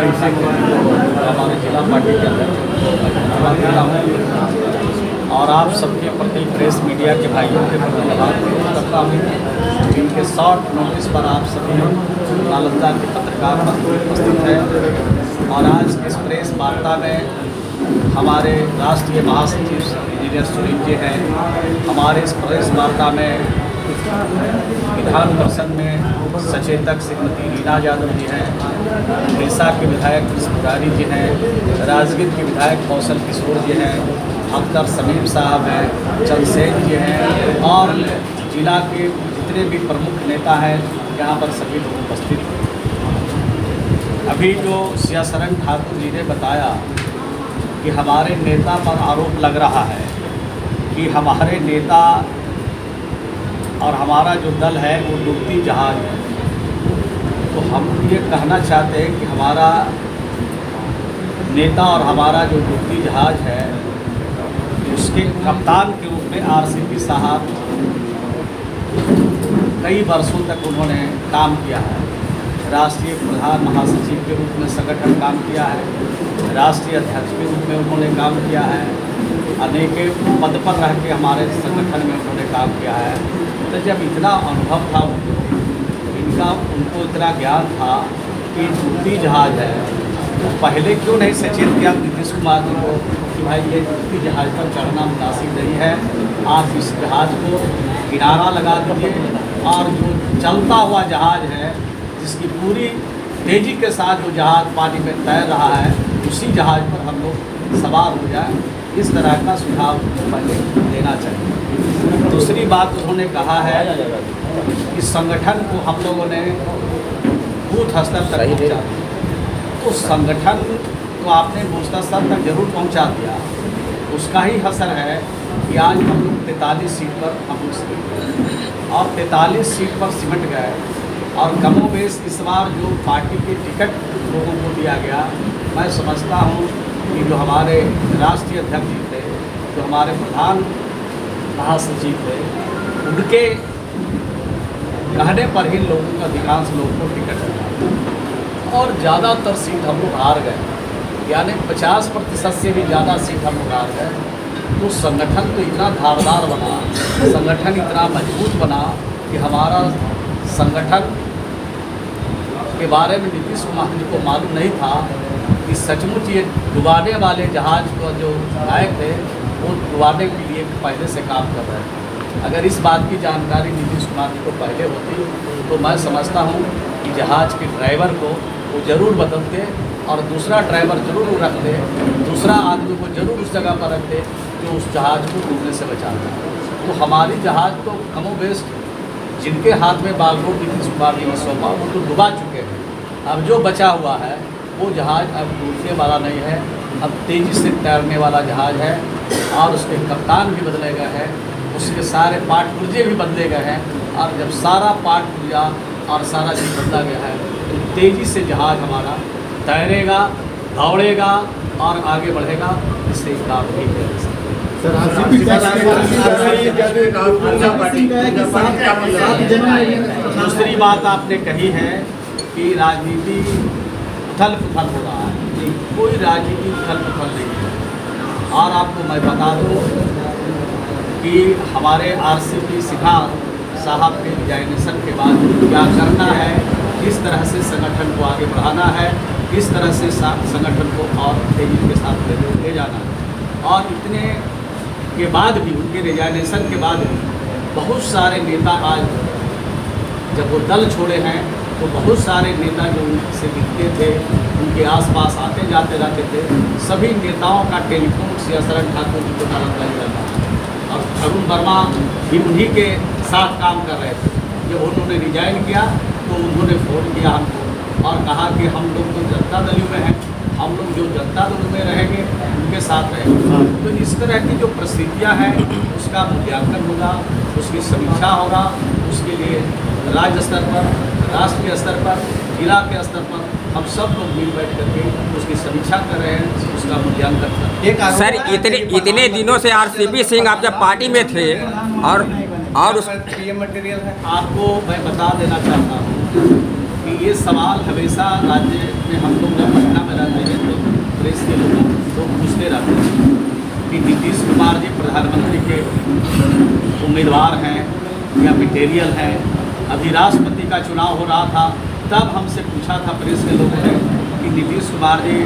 हरि सिंह हमारे जिला पार्टी के अध्यक्ष और आप सबके प्रति प्रेस मीडिया के भाइयों के प्रति धन्यवाद करता हूँ। इनके शॉर्ट नोटिस पर आप सभी नालंदा के पत्रकार उपस्थित हैं और आज इस प्रेस वार्ता में हमारे राष्ट्रीय महासचिव इंजीनियर सुनील जी हैं। हमारे इस प्रेस वार्ता में विधान परिषद में सचेतक श्रीमती रीना यादव जी हैं, उड़ीसा के विधायक कृष्ण पुजारी जी हैं, राजगीर के विधायक कौशल किशोर जी हैं, अख्तर समीम साहब हैं, चंद्रसेन जी हैं और जिला के जितने भी प्रमुख नेता हैं यहाँ पर सभी लोग उपस्थित हैं। अभी जो सियासरन ठाकुर जी ने बताया कि हमारे नेता पर आरोप लग रहा है कि हमारे नेता और हमारा जो दल है वो डूबती जहाज है, तो हम ये कहना चाहते हैं कि हमारा नेता और हमारा जो डूबती जहाज है उसके कप्तान के रूप में आरसीपी साहब कई वर्षों तक उन्होंने काम किया है। राष्ट्रीय प्रधान महासचिव के रूप में संगठन काम किया है, राष्ट्रीय अध्यक्ष के रूप में उन्होंने काम किया है, अनेक पद पर रह के हमारे संगठन में उन्होंने काम किया है। तो जब इतना अनुभव था उनको इतना ज्ञान था कि डूबती जहाज है, तो पहले क्यों नहीं सचेत किया नीतीश कुमार जी को कि भाई ये डूबती जहाज पर चढ़ना मुनासिब नहीं है, आप इस जहाज को किनारा लगा दीजिए और जो चलता हुआ जहाज है जिसकी पूरी तेज़ी के साथ जो जहाज पानी में तैर रहा है उसी जहाज पर हम लोग सवार हो जाए, इस तरह का सुझाव पहले देना चाहिए। दूसरी बात उन्होंने कहा है कि संगठन को हम लोगों ने बूथ स्तर तक पहुँचा, तो संगठन तो आपने बूथ स्तर तक जरूर पहुँचा दिया, उसका ही असर है कि आज हम लोग 43 सीट पर हम लोग और 43 सीट पर सिमट गए और कमोबेश इस बार जो पार्टी के टिकट लोगों को दिया गया, मैं समझता हूँ कि जो हमारे राष्ट्रीय अध्यक्ष जी थे, जो हमारे प्रधान महासचिव थे, उनके कहने पर ही लोगों का अधिकांश लोगों को टिकट मिला और ज़्यादातर सीट हम लोग हार गए, यानी 50% से भी ज़्यादा सीट हम लोग हार गए। तो संगठन तो इतना धारदार बना, संगठन इतना मजबूत बना कि हमारा संगठन के बारे में नीतीश कुमार जी को मालूम नहीं था कि सचमुच ये डुबाने वाले जहाज को जो नायक थे वो डुबाने के लिए पहले से काम कर रहे हैं। अगर इस बात की जानकारी नीतीश कुमार जी को पहले होती तो मैं समझता हूँ कि जहाज के ड्राइवर को वो ज़रूर बदलते और दूसरा ड्राइवर ज़रूर रखते, दूसरा आदमी को ज़रूर उस जगह पर रखते जो उस जहाज को डूबने से बचाता। तो हमारी जहाज तो कमोबेश जिनके हाथ में बागडोर नीतीश कुमार जी ने सौंपा वो तो डुबा चुके हैं। अब जो बचा हुआ है वो जहाज अब डूबने वाला नहीं है, अब तेज़ी से तैरने वाला जहाज है और उसके कप्तान भी बदले गए हैं, उसके सारे पार्ट पुर्जे भी बदले गए हैं और जब सारा पार्ट पुर्जा और सारा चीज़ बदला गया है तो तेज़ी से जहाज हमारा तैरेगा, दौड़ेगा और आगे बढ़ेगा। इससे काम नहीं करेगा। दूसरी बात आपने कही है कि राजनीति उथल पुथल हो रहा है, कोई राजनीति उथल पुथल नहीं है। और आपको मैं बता दूं कि हमारे आरसीपी सिन्हा साहब के रिजाइनेशन के बाद क्या करना है, किस तरह से संगठन को आगे बढ़ाना है, किस तरह से संगठन को और तेजी के साथ ले जाना है। और इतने के बाद भी, उनके रिजाइनेशन के बाद भी बहुत सारे नेता आज जब वो दल छोड़े हैं तो बहुत सारे नेता जो उनसे मिलते थे, उनके आसपास आते जाते रहते थे, सभी नेताओं का टेलीफोन सियासरन ठाकुर जी को नालंदा जाता और अरुण वर्मा भी उन्हीं के साथ काम कर रहे थे। जब उन्होंने रिजाइन किया तो उन्होंने फ़ोन किया हमको और कहा कि हम लोग तो जनता दल में हैं, हम लोग जो जनता दल में रहेंगे उनके साथ रहेंगे। तो इस तरह की जो परिस्थितियाँ हैं उसका मूल्यांकन होगा, उसकी समीक्षा होगा, उसके लिए राज्य स्तर पर, राष्ट्रीय स्तर पर, जिला के स्तर पर हम सब लोग मिल बैठ करके उसकी समीक्षा कर रहे हैं, उसका मूल्यांकन कर रहे हैं। सर इतने दिनों से आरसीपी सिंह आप जब पार्टी में थे और उस पीएम मटेरियल है, आपको मैं बता देना चाहता हूँ कि ये सवाल हमेशा राज्य में हम लोग जब पटना में रहते हैं तो प्रेस के लोग पूछते रहते हैं कि नीतीश कुमार जी प्रधानमंत्री के उम्मीदवार हैं या मटेरियल हैं। अभी राष्ट्रपति का चुनाव हो रहा था, तब हमसे पूछा था प्रेस के लोगों ने कि नीतीश कुमार जी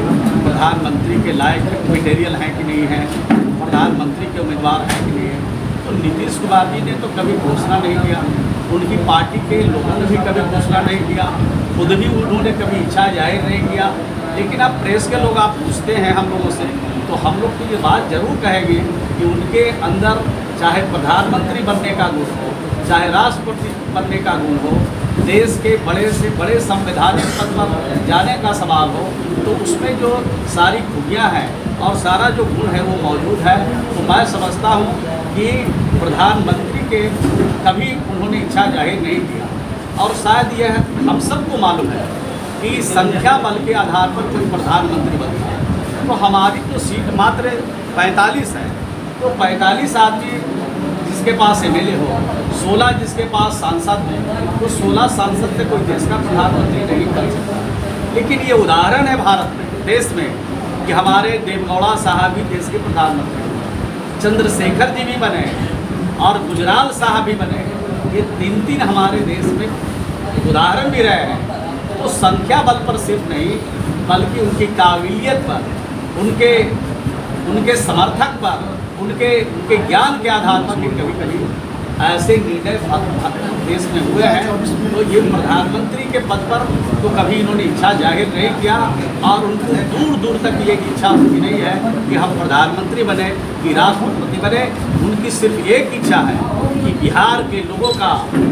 प्रधानमंत्री के लायक मटेरियल हैं कि नहीं हैं, प्रधानमंत्री के उम्मीदवार हैं कि नहीं हैं। तो नीतीश कुमार जी ने तो कभी घोषणा नहीं किया, उनकी पार्टी के लोगों ने भी कभी घोषणा नहीं किया, खुद भी उन्होंने कभी इच्छा जाहिर नहीं किया। लेकिन अब प्रेस के लोग आप पूछते हैं हम लोगों से, तो हम लोग तो ये बात जरूर कहेंगे कि उनके अंदर चाहे प्रधानमंत्री बनने का गुण हो, चाहे राष्ट्रपति बनने का गुण हो, देश के बड़े से बड़े संवैधानिक पद पर जाने का सवाल हो, तो उसमें जो सारी खूबियाँ हैं और सारा जो गुण है वो मौजूद है। तो मैं समझता हूँ कि प्रधानमंत्री के कभी उन्होंने इच्छा जाहिर नहीं किया। और शायद यह हम सबको मालूम है कि संख्या बल के आधार पर कोई प्रधानमंत्री बनता है। तो हमारी तो सीट मात्र 45 है, तो 45 आदमी जिसके पास एमएलए हो, 16 जिसके पास सांसद हो, तो 16 सांसद से कोई देश का प्रधानमंत्री नहीं बन सकता। लेकिन ये उदाहरण है भारत में, देश में, कि हमारे देवगौड़ा साहब भी देश के प्रधानमंत्री बने, चंद्रशेखर जी भी बने और गुजराल साहब भी बने। ये तीन हमारे देश में उदाहरण भी रहे हैं। तो संख्या बल पर सिर्फ नहीं, बल्कि उनकी काबिलियत पर, उनके समर्थक पर, उनके ज्ञान के आधार पर भी कभी कभी ऐसे निर्णय देश में हुए हैं। तो ये प्रधानमंत्री के पद पर तो कभी इन्होंने इच्छा जाहिर नहीं किया, और उनको दूर दूर तक ये इच्छा उनकी नहीं है कि हम प्रधानमंत्री बने, कि राष्ट्रपति बने। उनकी सिर्फ एक इच्छा है कि बिहार के लोगों का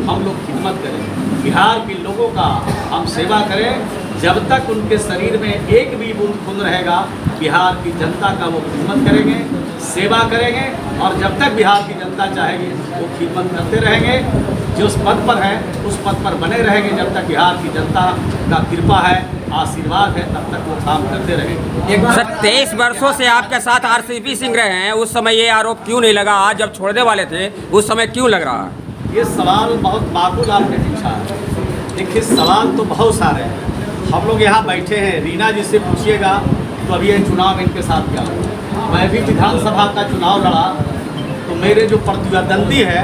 हम लोग खिदमत करें, बिहार के लोगों का हम सेवा करें। जब तक उनके शरीर में एक भी बूंद खून रहेगा, बिहार की जनता का वो खिदमत करेंगे, सेवा करेंगे, और जब तक बिहार की जनता चाहेगी वो खिदमत करते रहेंगे। जो उस पद पर है उस पद पर बने रहेंगे जब तक बिहार की जनता का कृपा है, आशीर्वाद है, तब तक वो काम करते रहेंगे। सर 23 वर्षों से आपके साथ आरसीपी सिंह रहे हैं, उस समय ये आरोप क्यों नहीं लगा? आज जब छोड़ने वाले थे उस समय क्यों लग रहा? ये सवाल बहुत माकूल आपने पूछा है। देखिए सवाल तो बहुत सारे हैं। हम लोग यहाँ बैठे हैं, रीना जी से पूछिएगा तो अभी ये चुनाव इनके साथ क्या हुआ। मैं भी विधानसभा का चुनाव लड़ा, तो मेरे जो प्रतिद्वंदी है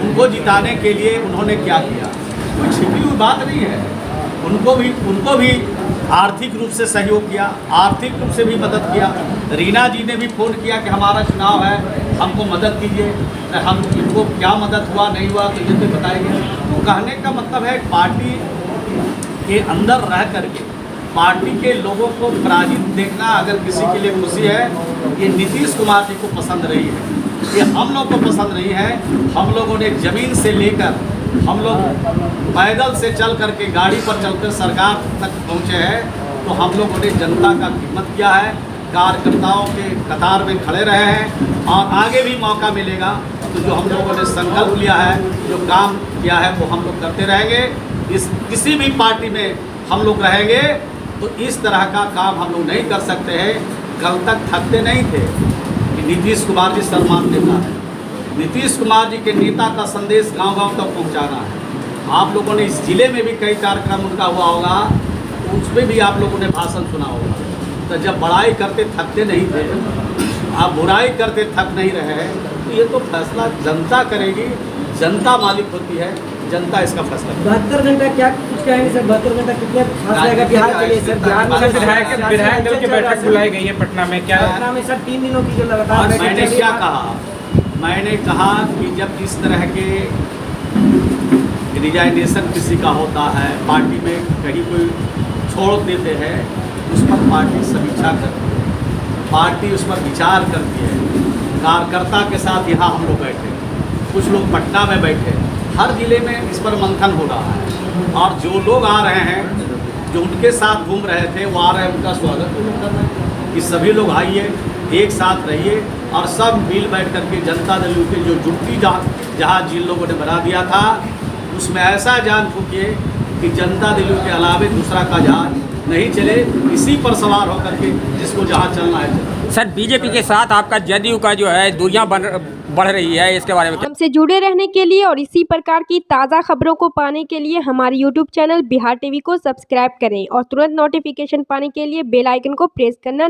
उनको जिताने के लिए उन्होंने क्या किया, कोई छिपी हुई बात नहीं है। उनको भी आर्थिक रूप से सहयोग किया, आर्थिक रूप से भी मदद किया। रीना जी ने भी फ़ोन किया कि हमारा चुनाव है, हमको मदद कीजिए। हम इनको क्या मदद हुआ नहीं हुआ तो ये तो बताएंगे। तो कहने का मतलब है पार्टी के अंदर रह करके पार्टी के लोगों को पराजित देखना अगर किसी के लिए खुशी है, ये नीतीश कुमार जी को पसंद रही है, ये हम लोग को पसंद नहीं है। हम लोगों ने ज़मीन से लेकर, हम लोग पैदल से चल करके, गाड़ी पर चलकर सरकार तक पहुँचे हैं। तो हम लोगों ने जनता का खिदमत किया है, कार्यकर्ताओं के कतार में खड़े रहे हैं, और आगे भी मौका मिलेगा तो जो हम लोगों ने संकल्प लिया है, जो काम किया है, वो हम लोग करते रहेंगे। किसी भी पार्टी में हम लोग रहेंगे तो इस तरह का काम हम लोग नहीं कर सकते हैं। कल तक थकते नहीं थे कि नीतीश कुमार जी सम्मान नेता है, नीतीश कुमार जी के नेता का संदेश गांव-गांव तक पहुंचाना है। आप लोगों ने इस जिले में भी कई कार्यक्रम उनका हुआ होगा, उसमें भी आप लोगों ने भाषण सुना होगा। तो जब बड़ाई करते थकते नहीं थे, आप बुराई करते थक नहीं रहे हैं, तो ये तो फैसला जनता करेगी, जनता मालिक होती है, जनता इसका फैसला। 72 घंटा क्या कुछ कहेंगे सर? 72 घंटा कितने खास रहेगा बिहार के लिए सर? बिहार में विधायक दल की बैठक बुलाई गई है पटना में, क्या पटना में सर 3 दिनों की जो लगातार मैंने क्या कहा? मैंने कहा कि जब इस तरह के रिजाइनेशन किसी का होता है, पार्टी में कहीं कोई छोड़ देते हैं, उस पर पार्टी समीक्षा करती है, पार्टी उस पर विचार करती है। कार्यकर्ता के साथ यहाँ हम लोग बैठे, कुछ लोग पटना में बैठे, हर जिले में इस पर मंथन हो रहा है। और जो लोग आ रहे हैं, जो उनके साथ घूम रहे थे, वो आ रहे हैं, उनका स्वागत वो लोग कर रहे हैं कि सभी लोग आइए, एक साथ रहिए, और सब मिल बैठ करके जनता दल के जो जुटती जहाँ जिन लोगों ने बना दिया था, उसमें ऐसा जान फूकिए कि जनता दल के अलावे दूसरा का जहाज नहीं चले, इसी पर सवार होकर के जिसको जहाँ चलना है चले। सर बीजेपी के साथ आपका जदयू का जो है दूरियां बढ़ रही है, इसके बारे में हमसे जुड़े रहने के लिए और इसी प्रकार की ताज़ा खबरों को पाने के लिए हमारे यूट्यूब चैनल बिहार टीवी को सब्सक्राइब करें और तुरंत नोटिफिकेशन पाने के लिए बेल आइकन को प्रेस करना